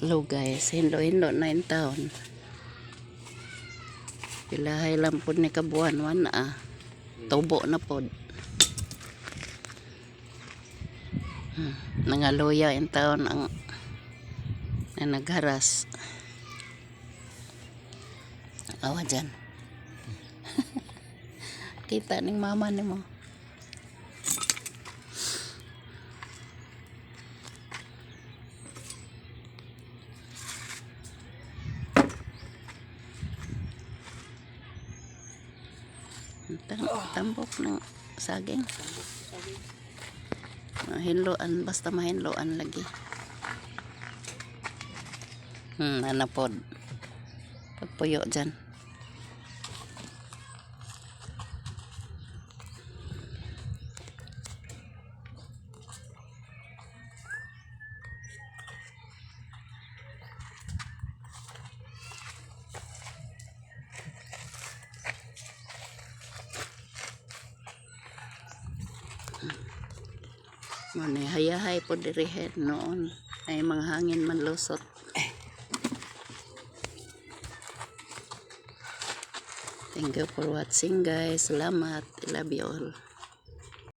Hello guys, hinlo-hinlo na in town. Pilahay lang po ni kabuan wana tubo na po. Nangaluya in town ang na nagharas. Awa dyan. Kita ning mama ni mo. Tambok ng saging. Hinloan, basta mahinloan lagi. Anapod. Pagpuyo dyan. Muna hayahay po dirihen noon ay mga hangin man lusot. Thank you for watching guys. Salamat. I love you all.